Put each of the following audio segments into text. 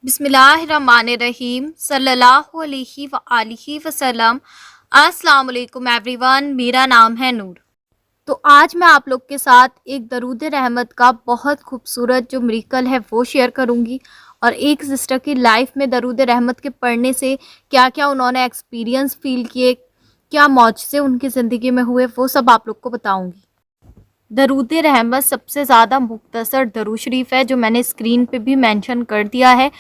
बिस्मिल्लाहिर्रहमानिर्रहीम सल्लल्लाहु अलैहि व आलिहि वसल्लम। अस्सलाम वालेकुम एवरीवन, मेरा नाम है नूर। तो आज मैं आप लोग के साथ एक दरूद रहमत का बहुत खूबसूरत जो मिरेकल है वो शेयर करूंगी, और एक सिस्टर की लाइफ में दरूद रहमत के पढ़ने से क्या क्या उन्होंने एक्सपीरियंस फील किए, क्या मौजज़े उनकी ज़िंदगी में हुए, वो सब आप लोग को बताऊंगी। दरूद रहमत सबसे ज़्यादा मुख्तसर दरूद शरीफ है जो मैंने स्क्रीन पे भी मेंशन कर दिया है।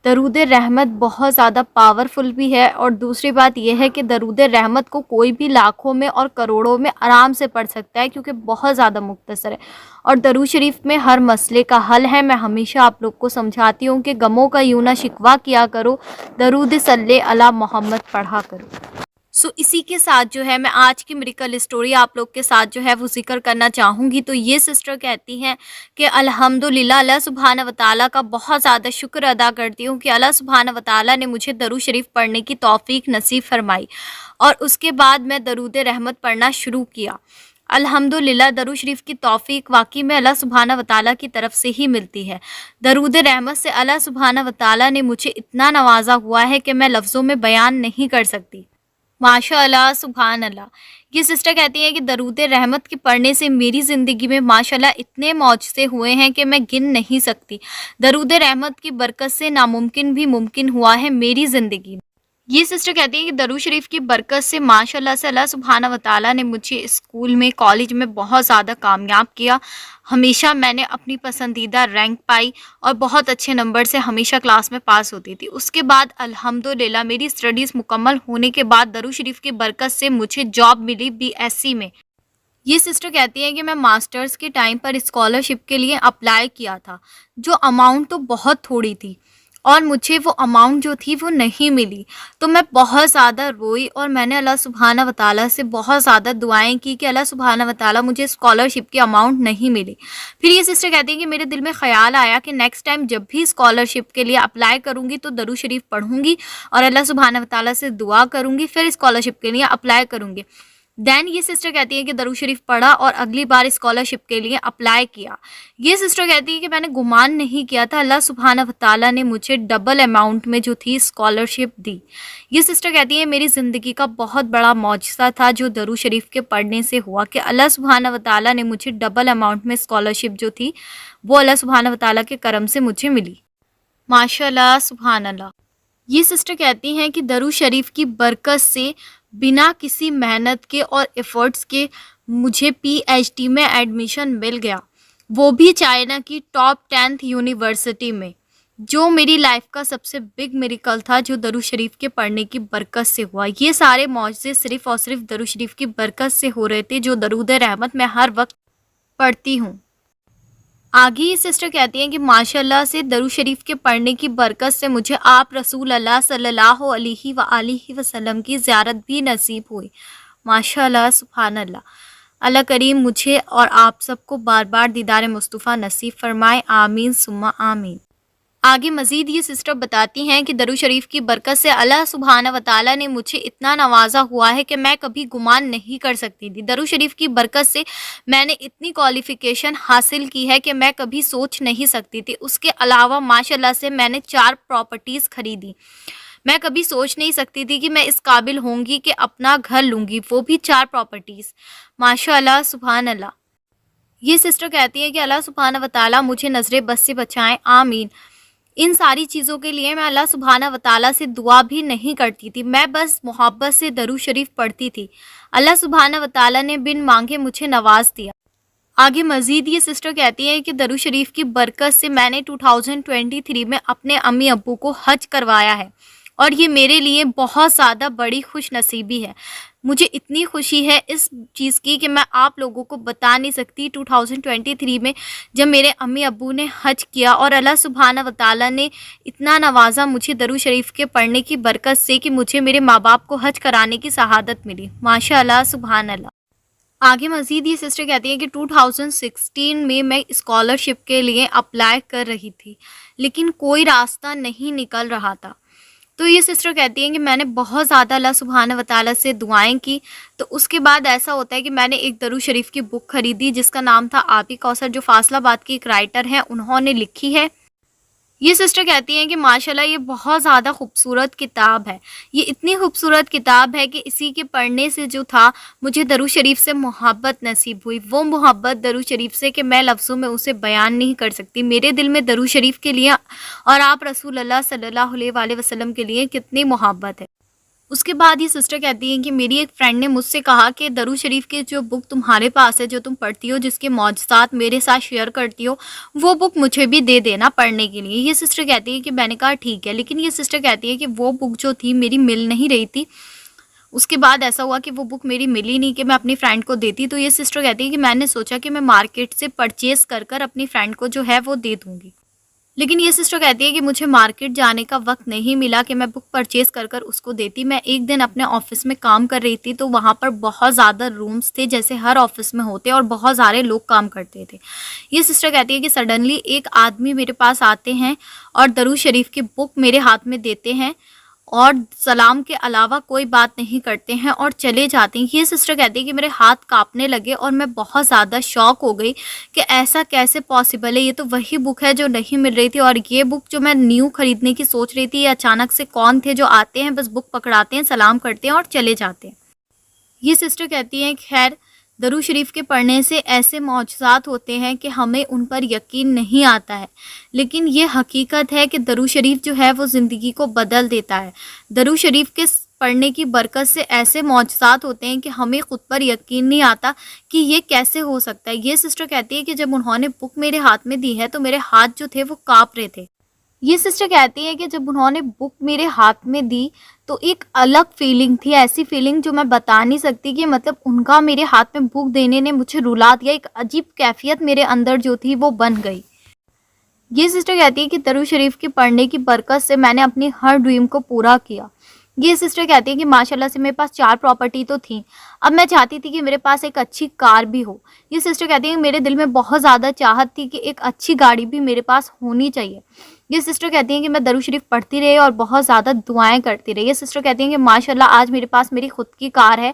दरूद रहमत बहुत ज़्यादा पावरफुल भी है, और दूसरी बात यह है कि दरूद रहमत को कोई भी लाखों में और करोड़ों में आराम से पढ़ सकता है, क्योंकि बहुत ज़्यादा मुख्तसर है और दरूद शरीफ में हर मसले का हल है। मैं हमेशा आप लोग को समझाती हूँ कि गमों का यूं ना शिकवा किया करो, दरूद सल्ले अला मोहम्मद पढ़ा करो। इसी के साथ जो है मैं आज की मिरेकल स्टोरी आप लोग के साथ जो है वो ज़िक्र करना चाहूँगी। तो ये सिस्टर कहती हैं कि अल्हम्दुलिल्लाह, अल्लाह सुब्हान व तआला का बहुत ज़्यादा शुक्र अदा करती हूँ कि अल्लाह सुब्हान व तआला ने मुझे दरूद शरीफ पढ़ने की तौफ़ीक नसीब फरमाई, और उसके बाद मैं दरूद रहमत पढ़ना शुरू किया। अल्हम्दुलिल्लाह, दरूद शरीफ की तौफ़ीक वाक़ई में अल्लाह सुब्हान व तआला की तरफ से ही मिलती है। दरूद रहमत से अल्लाह सुब्हान व तआला ने मुझे इतना नवाजा हुआ है कि मैं लफ्ज़ों में बयान नहीं कर सकती। माशाअल्लाह, सुभान अल्लाह। ये सिस्टर कहती हैं कि दरूद रहमत के पढ़ने से मेरी ज़िंदगी में माशाअल्लाह इतने मौजज़े हुए हैं कि मैं गिन नहीं सकती। दरूद रहमत की बरकत से नामुमकिन भी मुमकिन हुआ है मेरी ज़िंदगी में। ये सिस्टर कहती हैं कि दरूद शरीफ की बरकत से माशाअल्लाह से अल्लाह सुब्हाना व तआला ने मुझे स्कूल में, कॉलेज में बहुत ज़्यादा कामयाब किया। हमेशा मैंने अपनी पसंदीदा रैंक पाई और बहुत अच्छे नंबर से हमेशा क्लास में पास होती थी। उसके बाद अल्हम्दुलिल्लाह मेरी स्टडीज़ मुकम्मल होने के बाद दरूद शरीफ की बरकत से मुझे जॉब मिली बीएससी में। ये सिस्टर कहती हैं कि मैं मास्टर्स के टाइम पर स्कॉलरशिप के लिए अप्लाई किया था। जो अमाउंट तो बहुत थोड़ी थी और मुझे वो अमाउंट जो थी वो नहीं मिली, तो मैं बहुत ज़्यादा रोई और मैंने अल्लाह सुब्हाना व तआला से बहुत ज़्यादा दुआएं की कि अल्लाह सुब्हाना व तआला मुझे स्कॉलरशिप की अमाउंट नहीं मिली। फिर ये सिस्टर कहती हैं कि मेरे दिल में ख़्याल आया कि नेक्स्ट टाइम जब भी स्कॉलरशिप के लिए अप्लाई करूँगी तो दरूद शरीफ पढ़ूँगी और अल्लाह सुब्हाना व तआला से दुआ करूँगी, फिर स्कॉलरशिप के लिए अप्लाई करूँगी। देन ये सिस्टर कहती है कि दरूद शरीफ पढ़ा और अगली बार स्कॉलरशिप के लिए अप्लाई किया। ये सिस्टर कहती है कि मैंने गुमान नहीं किया था, अल्लाह सुब्हाना व तआला ने मुझे डबल अमाउंट में जो थी स्कॉलरशिप दी। ये सिस्टर कहती है मेरी ज़िंदगी का बहुत बड़ा मौजज़ा था जो दरूद शरीफ के पढ़ने से हुआ कि अल्लाह सुब्हाना व तआला ने मुझे डबल अमाउंट में स्कॉलरशिप जो थी वो अल्लाह सुब्हाना व तआला के करम से मुझे मिली। माशाअल्लाह, सुभान अल्लाह। ये सिस्टर कहती हैं कि दरूद शरीफ की बरकत से बिना किसी मेहनत के और एफ़र्ट्स के मुझे पीएचडी में एडमिशन मिल गया, वो भी चाइना की टॉप 10th यूनिवर्सिटी में। जो मेरी लाइफ का सबसे बिग मिरेकल था जो दरूद शरीफ के पढ़ने की बरकत से हुआ। ये सारे मौजज़े सिर्फ़ और सिर्फ दरूद शरीफ की बरकत से हो रहे थे जो दरूद रहमत मैं हर वक्त पढ़ती हूँ। आगे ये सिस्टर कहती हैं कि माशाअल्लाह से दरूद शरीफ के पढ़ने की बरकत से मुझे आप रसूल अल्लाह सल्लल्लाहु अलैहि व आलिहि वसल्लम की ज़ियारत भी नसीब हुई। माशाअल्लाह, सुभान अल्लाह। अल्लाह करीम मुझे और आप सबको बार बार दीदार मुस्तफ़ा नसीब फरमाए, आमीन सुम्मा आमीन। आगे मज़ीद ये सिस्टर बताती हैं कि दरूद शरीफ की बरकत से अल्लाह सुब्हाना व तआला ने मुझे इतना नवाजा हुआ है कि मैं कभी गुमान नहीं कर सकती थी। दरूद शरीफ की बरकत से मैंने इतनी क्वालिफ़िकेशन हासिल की है कि मैं कभी सोच नहीं सकती थी। उसके अलावा माशाअल्लाह से मैंने 4 प्रॉपर्टीज़ खरीदी। मैं कभी सोच नहीं सकती थी कि मैं इस काबिल होंगी कि अपना घर लूँगी, वो भी 4 प्रॉपर्टीज़। माशाअल्लाह, सुभान अल्लाह। ये सिस्टर कहती है कि अल्लाह सुब्हाना व तआला मुझे नज़रे बद से बचाएँ, आमीन। इन सारी चीज़ों के लिए मैं अल्लाह सुब्हाना व तआला से दुआ भी नहीं करती थी, मैं बस मोहब्बत से दरूद शरीफ पढ़ती थी। अल्लाह सुब्हाना व तआला ने बिन मांगे मुझे नवाज दिया। आगे मज़ीद ये सिस्टर कहती है कि दरूद शरीफ की बरकत से मैंने 2023 में अपने अम्मी अब्बू को हज करवाया है, और ये मेरे लिए बहुत ज़्यादा बड़ी खुश नसीबी है। मुझे इतनी खुशी है इस चीज़ की कि मैं आप लोगों को बता नहीं सकती। 2023 में जब मेरे अम्मी अब्बू ने हज किया और अल्लाह सुब्हाना व तआला ने इतना नवाजा मुझे दरूद शरीफ के पढ़ने की बरकत से कि मुझे मेरे माँ बाप को हज कराने की शहादत मिली। माशाअल्लाह, सुभान अल्लाह। आगे मज़ीद ये सिस्टर कहती हैं कि 2016 में मैं स्कॉलरशिप के लिए अप्लाई कर रही थी, लेकिन कोई रास्ता नहीं निकल रहा था। तो ये सिस्टर कहती हैं कि मैंने बहुत ज़्यादा अल्लाह सुब्हाना व तआला से दुआएं की। तो उसके बाद ऐसा होता है कि मैंने एक दरूद शरीफ की बुक खरीदी जिसका नाम था आबी कौसर, जो फासलाबाद की एक राइटर हैं, उन्होंने लिखी है। ये सिस्टर कहती हैं कि माशाल्लाह ये बहुत ज़्यादा खूबसूरत किताब है। ये इतनी खूबसूरत किताब है कि इसी के पढ़ने से जो था मुझे दरूद शरीफ से मोहब्बत नसीब हुई। वो मोहब्बत दरूद शरीफ से कि मैं लफ्ज़ों में उसे बयान नहीं कर सकती। मेरे दिल में दरूद शरीफ के लिए और आप रसूल अल्लाह सल्लल्लाहु अलैहि वसल्लम के लिए कितनी मोहब्बत है। उसके बाद ये सिस्टर कहती हैं कि मेरी एक फ्रेंड ने मुझसे कहा कि दरूद शरीफ की जो बुक तुम्हारे पास है, जो तुम पढ़ती हो, जिसके मौजज़ात मेरे साथ शेयर करती हो, वो बुक मुझे भी दे देना पढ़ने के लिए। ये सिस्टर कहती है कि मैंने कहा ठीक है, लेकिन ये सिस्टर कहती है कि वो बुक जो थी मेरी मिल नहीं रही थी। उसके बाद ऐसा हुआ कि वो बुक मेरी मिली नहीं कि मैं अपनी फ्रेंड को देती। तो ये सिस्टर कहती है कि मैंने सोचा कि मैं मार्केट से परचेज़ कर कर अपनी फ्रेंड को जो है वो दे दूँगी। लेकिन ये सिस्टर कहती है कि मुझे मार्केट जाने का वक़्त नहीं मिला कि मैं बुक परचेज़ कर कर उसको देती। मैं एक दिन अपने ऑफ़िस में काम कर रही थी, तो वहाँ पर बहुत ज़्यादा रूम्स थे, जैसे हर ऑफ़िस में होते, और बहुत सारे लोग काम करते थे। ये सिस्टर कहती है कि सडनली एक आदमी मेरे पास आते हैं और दरूद शरीफ की बुक मेरे हाथ में देते हैं और सलाम के अलावा कोई बात नहीं करते हैं और चले जाते हैं। ये सिस्टर कहती है कि मेरे हाथ काँपने लगे और मैं बहुत ज़्यादा शॉक हो गई कि ऐसा कैसे पॉसिबल है। ये तो वही बुक है जो नहीं मिल रही थी, और ये बुक जो मैं न्यू खरीदने की सोच रही थी, ये अचानक से कौन थे जो आते हैं, बस बुक पकड़ाते हैं, सलाम करते हैं और चले जाते हैं। ये सिस्टर कहती हैं खैर दरूद शरीफ के पढ़ने से ऐसे मौजज़ात होते हैं कि हमें उन पर यकीन नहीं आता है, लेकिन ये हकीकत है कि दरूद शरीफ जो है वो ज़िंदगी को बदल देता है। दरूद शरीफ के पढ़ने की बरकत से ऐसे मौजज़ात होते हैं कि हमें ख़ुद पर यकीन नहीं आता कि ये कैसे हो सकता है। ये सिस्टर कहती है कि जब उन्होंने बुक मेरे हाथ में दी है तो मेरे हाथ जो थे वो काँप रहे थे। ये सिस्टर कहती है कि जब उन्होंने बुक मेरे हाथ में दी तो एक अलग फीलिंग थी, ऐसी फीलिंग जो मैं बता नहीं सकती, कि मतलब उनका मेरे हाथ में बुक देने ने मुझे रुला दिया। एक अजीब कैफियत मेरे अंदर जो थी वो बन गई। ये सिस्टर कहती है कि दरूद शरीफ की पढ़ने की बरकत से मैंने अपनी हर ड्रीम को पूरा किया। ये सिस्टर कहती है कि माशाल्लाह से मेरे पास 4 प्रॉपर्टी तो थी, अब मैं चाहती थी कि मेरे पास एक अच्छी कार भी हो। ये सिस्टर कहती है कि मेरे दिल में बहुत ज़्यादा चाहत थी कि एक अच्छी गाड़ी भी मेरे पास होनी चाहिए। ये सिस्टर कहती हैं कि मैं दरूद शरीफ पढ़ती रही और बहुत ज़्यादा दुआएं करती रही। ये सिस्टर कहती हैं कि माशाल्लाह आज मेरे पास मेरी खुद की कार है।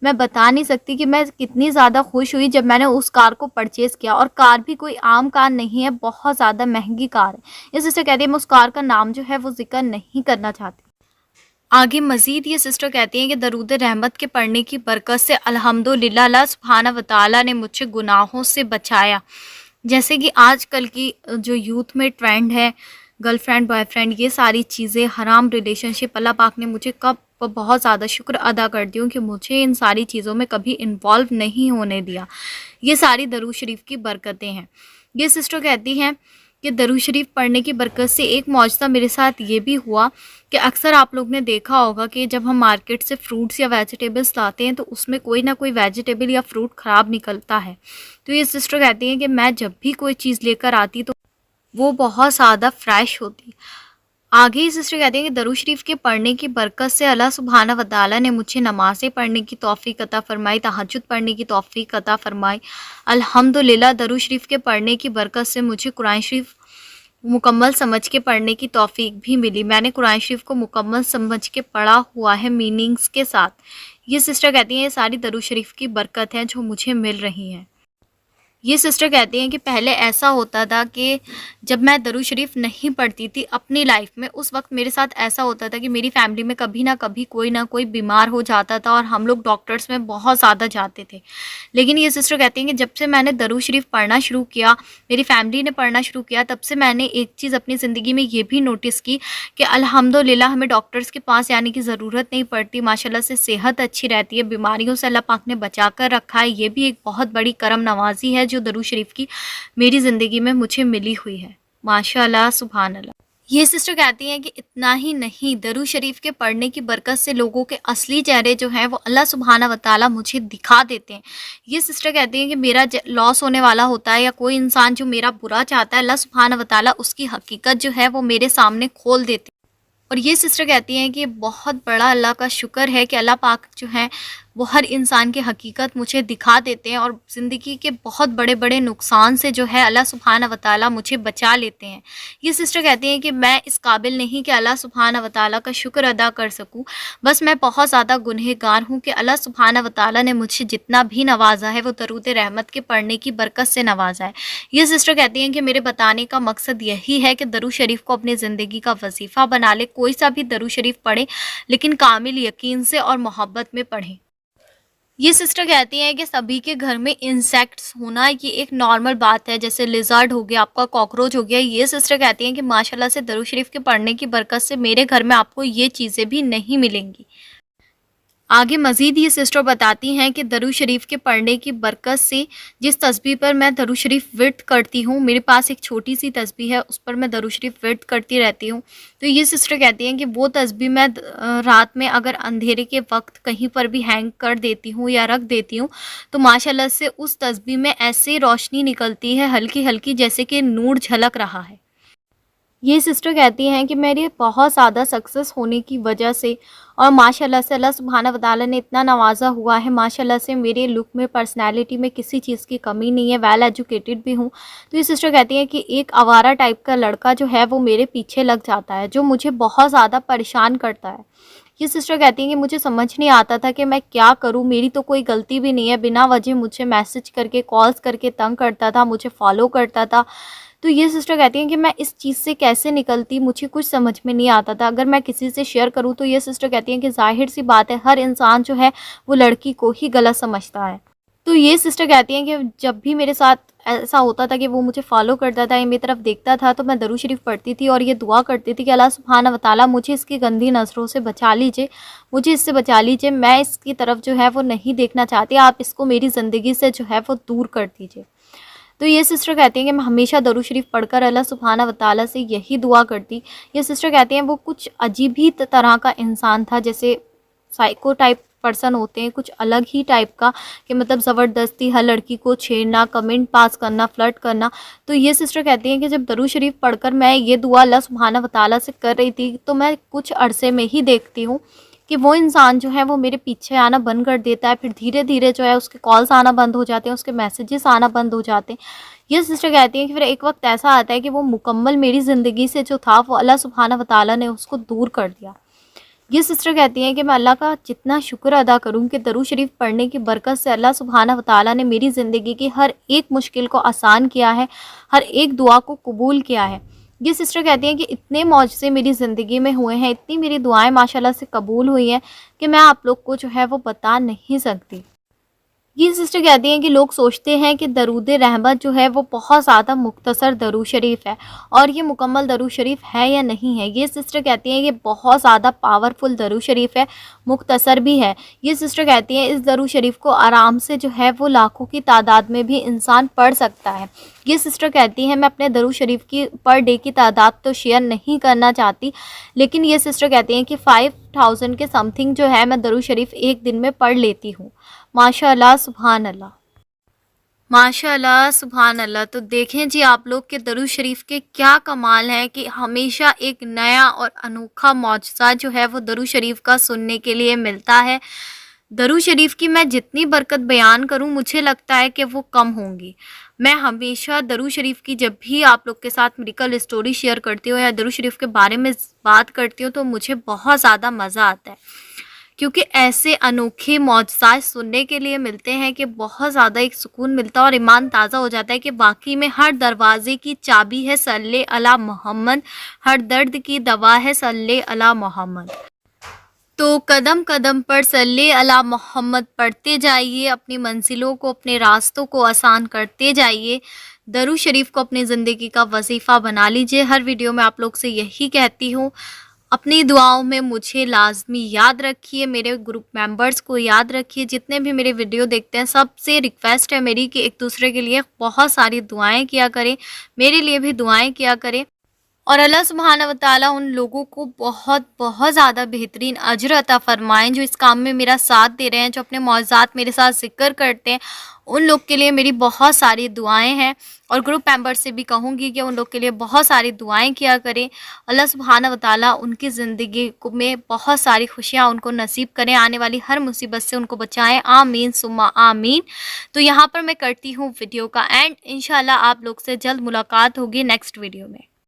मैं बता नहीं सकती कि मैं कितनी ज़्यादा खुश हुई जब मैंने उस कार को परचेज़ किया, और कार भी कोई आम कार नहीं है, बहुत ज़्यादा महंगी कार है। ये सिस्टर कहती है मैं उस कार का नाम जो है वो ज़िक्र नहीं करना चाहती। आगे मज़ीद ये सिस्टर कहती हैं कि दरूद रहमत के पढ़ने की बरकत से अल्हम्दुलिल्लाह अल्लाह सुब्हाना व तआला ने मुझे गुनाहों से बचाया। जैसे कि आजकल की जो यूथ में ट्रेंड है, गर्लफ्रेंड बॉयफ्रेंड, ये सारी चीज़ें, हराम रिलेशनशिप, अल्लाह पाक ने मुझे कब बहुत ज़्यादा शुक्र अदा करती हूँ कि मुझे इन सारी चीज़ों में कभी इन्वॉल्व नहीं होने दिया। ये सारी दरूद शरीफ की बरकतें हैं। ये सिस्टर कहती हैं कि दरूद शरीफ पढ़ने की बरकत से एक मौजज़ा मेरे साथ ये भी हुआ कि अक्सर आप लोग ने देखा होगा कि जब हम मार्केट से फ्रूट्स या वेजिटेबल्स लाते हैं तो उसमें कोई ना कोई वेजिटेबल या फ्रूट ख़राब निकलता है। तो ये सिस्टर कहती हैं कि मैं जब भी कोई चीज़ लेकर आती तो वो बहुत ज़्यादा फ्रेश होती। आगे ही सिस्टर कहती हैं कि दरूद शरीफ के पढ़ने की बरकत से अल्लाह सुब्हाना व तआला ने मुझे नमाज़ें पढ़ने की तौफ़ीक अता फ़रमाई, तहज्जुद पढ़ने की तौफ़ीक अता फ़रमाई। अल्हम्दुलिल्लाह दरूद शरीफ के पढ़ने की बरकत से मुझे कुरान शरीफ मुकम्मल समझ के पढ़ने की तौफ़ीक भी मिली। मैंने कुरान शरीफ को मुकम्मल समझ के पढ़ा हुआ है, मीनिंग्स के साथ। ये सिस्टर कहती हैं ये सारी दरूद शरीफ की बरकत है जो मुझे मिल रही हैं। ये सिस्टर कहती हैं कि पहले ऐसा होता था कि जब मैं दरूद शरीफ नहीं पढ़ती थी अपनी लाइफ में, उस वक्त मेरे साथ ऐसा होता था कि मेरी फैमिली में कभी ना कभी कोई ना कोई बीमार हो जाता था और हम लोग डॉक्टर्स में बहुत ज़्यादा जाते थे। लेकिन ये सिस्टर कहती हैं कि जब से मैंने दरूद शरीफ पढ़ना शुरू किया, मेरी फैमिली ने पढ़ना शुरू किया, तब से मैंने एक चीज़ अपनी ज़िंदगी में ये भी नोटिस की कि अल्हम्दुलिल्लाह हमें डॉक्टर्स के पास जाने की ज़रूरत नहीं पड़ती। माशाल्लाह से सेहत अच्छी रहती है, बीमारियों से अल्लाह पाक ने बचा कर रखा है। ये भी एक बहुत बड़ी करम नवाजी है जो दरूद शरीफ की मेरी ज़िंदगी में मुझे मिली हुई है। माशाअल्लाह, सुभान अल्लाह। ये सिस्टर कहती हैं कि इतना ही नहीं, दरूद शरीफ के पढ़ने की बरकत से लोगों के असली चेहरे जो हैं वो अल्लाह सुब्हाना व तआला मुझे दिखा देते हैं। ये सिस्टर कहती हैं कि मेरा लॉस होने वाला होता है या कोई इंसान जो मेरा बुरा चाहता है, अल्लाह सुब्हाना व तआला उसकी हकीकत जो है वो मेरे सामने खोल देते हैं। और ये सिस्टर कहती हैं कि बहुत बड़ा अल्लाह का शुक्र है कि अल्लाह पाक जो है वो हर इंसान की हकीकत मुझे दिखा देते हैं और ज़िंदगी के बहुत बड़े-बड़े नुकसान से जो है अल्लाह सुब्हाना व तआला मुझे बचा लेते हैं। ये सिस्टर कहती हैं कि मैं इस काबिल नहीं कि अल्लाह सुब्हाना व तआला का शुक्र अदा कर सकूँ। बस मैं बहुत ज़्यादा गुनहगार हूँ कि अल्लाह सुब्हाना व तआला ने मुझे जितना भी नवाज़ा है वो दरूद रहमत के पढ़ने की बरकत से नवाज़ा है। ये सिस्टर कहती हैं कि मेरे बताने का मकसद यही है कि दरूद शरीफ को अपनी ज़िंदगी का वजीफ़ा बना ले। कोई सा भी दरूद शरीफ पढ़ें, लेकिन कामिल यकीन से और मोहब्बत में पढ़ें। ये सिस्टर कहती हैं कि सभी के घर में इंसेक्ट्स होना ये एक नॉर्मल बात है, जैसे लिजर्ड हो गया, आपका कॉकरोच हो गया। ये सिस्टर कहती हैं कि माशाल्लाह से दरूद शरीफ के पढ़ने की बरकत से मेरे घर में आपको ये चीज़ें भी नहीं मिलेंगी। आगे मज़ीद ये सिस्टर बताती हैं कि दरूद शरीफ के पढ़ने की बरकत से जिस तस्बीह पर मैं दरूद शरीफ विर्द करती हूँ, मेरे पास एक छोटी सी तस्बीह है, उस पर मैं दरूद शरीफ विर्द करती रहती हूँ। तो ये सिस्टर कहती हैं कि वो तस्बीह मैं रात में अगर अंधेरे के वक्त कहीं पर भी हैंग कर देती हूँ या रख देती हूँ, तो माशाल्लाह से उस तस्बीह में ऐसे रोशनी निकलती है हल्की हल्की, जैसे कि नूर झलक रहा है। ये सिस्टर कहती हैं कि मेरे बहुत ज़्यादा सक्सेस होने की वजह से और माशाल्लाह से अल्लाह सुब्हाना व तआला ने इतना नवाज़ा हुआ है, माशाल्लाह से मेरे लुक में, पर्सनैलिटी में किसी चीज़ की कमी नहीं है, वेल एजुकेटेड भी हूँ। तो ये सिस्टर कहती हैं कि एक आवारा टाइप का लड़का जो है वो मेरे पीछे लग जाता है, जो मुझे बहुत ज़्यादा परेशान करता है। ये सिस्टर कहती हैं कि मुझे समझ नहीं आता था कि मैं क्या करूँ, मेरी तो कोई गलती भी नहीं है, बिना वजह मुझे मैसेज करके, कॉल्स करके तंग करता था, मुझे फॉलो करता था। तो ये सिस्टर कहती हैं कि मैं इस चीज़ से कैसे निकलती, मुझे कुछ समझ में नहीं आता था। अगर मैं किसी से शेयर करूँ तो ये सिस्टर कहती हैं कि ज़ाहिर-सी बात है, हर इंसान जो है वो लड़की को ही गलत समझता है। तो ये सिस्टर कहती हैं कि जब भी मेरे साथ ऐसा होता था कि वो मुझे फ़ॉलो करता था या मेरी तरफ देखता था, तो मैं दरूद शरीफ पढ़ती थी और ये दुआ करती थी कि अल्लाह सुब्हाना व तआला मुझे इसकी गंदी नज़रों से बचा लीजिए, मुझे इससे बचा लीजिए, मैं इसकी तरफ जो है वो नहीं देखना चाहती, आप इसको मेरी ज़िंदगी से जो है वो दूर कर दीजिए। तो ये सिस्टर कहती हैं कि मैं हमेशा दरूद शरीफ पढ़कर अल्लाह सुब्हाना व तआला से यही दुआ करती। ये सिस्टर कहती हैं वो कुछ अजीब ही तरह का इंसान था, जैसे साइको टाइप पर्सन होते हैं, कुछ अलग ही टाइप का, कि मतलब ज़बरदस्ती हर लड़की को छेड़ना, कमेंट पास करना, फ्लर्ट करना। तो ये सिस्टर कहती हैं कि जब दरूद शरीफ पढ़कर मैं ये दुआ अल्लाह सुब्हाना व तआला से कर रही थी, तो मैं कुछ अरसे में ही देखती हूँ कि वो इंसान जो है वो मेरे पीछे आना बंद कर देता है, फिर धीरे-धीरे जो है उसके कॉल्स आना बंद हो जाते हैं, उसके मैसेजेस आना बंद हो जाते हैं। ये सिस्टर कहती हैं कि फिर एक वक़्त ऐसा आता है कि वो मुकम्मल मेरी ज़िंदगी से जो था वो अल्लाह सुब्हाना व तआला ने उसको दूर कर दिया। ये सिस्टर कहती हैं कि मैं अल्लाह का जितना शुक्र अदा करूँ कि दरूद शरीफ पढ़ने की बरकत से अल्लाह सुब्हाना व तआला ने मेरी ज़िंदगी की हर एक मुश्किल को आसान किया है, हर एक दुआ को कबूल किया है। ये सिस्टर कहती हैं कि इतने मौजज़े मेरी ज़िंदगी में हुए हैं, इतनी मेरी दुआएँ माशाल्लाह से कबूल हुई हैं कि मैं आप लोग को जो है वो बता नहीं सकती। ये सिस्टर कहती हैं कि लोग सोचते हैं कि दरूद रहमत जो है वो बहुत ज़्यादा मुख्तसर दरूद शरीफ है, और ये मुकम्मल दरूद शरीफ है या नहीं है। ये सिस्टर कहती हैं ये बहुत ज़्यादा पावरफुल दरूद शरीफ है, मुख्तसर भी है। ये सिस्टर कहती हैं इस दरूद शरीफ को आराम से जो है वो लाखों की तादाद में भी इंसान पढ़ सकता है। ये सिस्टर कहती हैं मैं अपने दरूद शरीफ की पर डे की तादाद तो शेयर नहीं करना चाहती, लेकिन ये सिस्टर कहती हैं कि 5000 के समथिंग जो है मैं दरूद शरीफ एक दिन में पढ़ लेती हूँ। माशाअल्लाह, सुभान अल्लाह। माशाअल्लाह, सुभान अल्लाह। तो देखें जी आप लोग के दरूद शरीफ के क्या कमाल है कि हमेशा एक नया और अनोखा मौजज़ा जो है वो दरूद शरीफ का सुनने के लिए मिलता है। दरूद शरीफ की मैं जितनी बरकत बयान करूं मुझे लगता है कि वो कम होंगी। मैं हमेशा दरूद शरीफ की जब भी आप लोग के साथ मेडिकल स्टोरी शेयर करती हूँ या दरूद शरीफ के बारे में बात करती हूँ तो मुझे बहुत ज़्यादा मज़ा आता है, क्योंकि ऐसे अनोखे मौजज़ात सुनने के लिए मिलते हैं कि बहुत ज़्यादा एक सुकून मिलता है और ईमान ताज़ा हो जाता है कि वाकई में हर दरवाज़े की चाबी है सल्ले अला मोहम्मद, हर दर्द की दवा है सल्ले अला मोहम्मद। तो कदम कदम पर सल्ले अला मोहम्मद पढ़ते जाइए, अपनी मंजिलों को, अपने रास्तों को आसान करते जाइए। दरूद शरीफ को अपनी ज़िंदगी का वजीफ़ा बना लीजिए। हर वीडियो में आप लोग से यही कहती हूँ, अपनी दुआओं में मुझे लाजमी याद रखिए, मेरे ग्रुप मेंबर्स को याद रखिए, जितने भी मेरे वीडियो देखते हैं सबसे रिक्वेस्ट है मेरी कि एक दूसरे के लिए बहुत सारी दुआएं किया करें, मेरे लिए भी दुआएं किया करें। और अल्लाह सुब्हानहू व तआला उन लोगों को बहुत बहुत ज़्यादा बेहतरीन अजर अता फ़रमाएँ जो इस काम में मेरा साथ दे रहे हैं, जो अपने मौज़ात मेरे साथ ज़िक्र करते हैं। उन लोग के लिए मेरी बहुत सारी दुआएं हैं और ग्रुप मेंबर से भी कहूँगी कि उन लोग के लिए बहुत सारी दुआएं किया करें। अल्लाह सुब्हानहू व तआला उनकी ज़िंदगी को में बहुत सारी खुशियाँ उनको नसीब करें, आने वाली हर मुसीबत से उनको बचाएँ, आमीन सुम्मा आमीन। तो यहाँ पर मैं करती हूँ वीडियो का एंड। इंशाल्लाह आप लोग से जल्द मुलाकात होगी नेक्स्ट वीडियो में।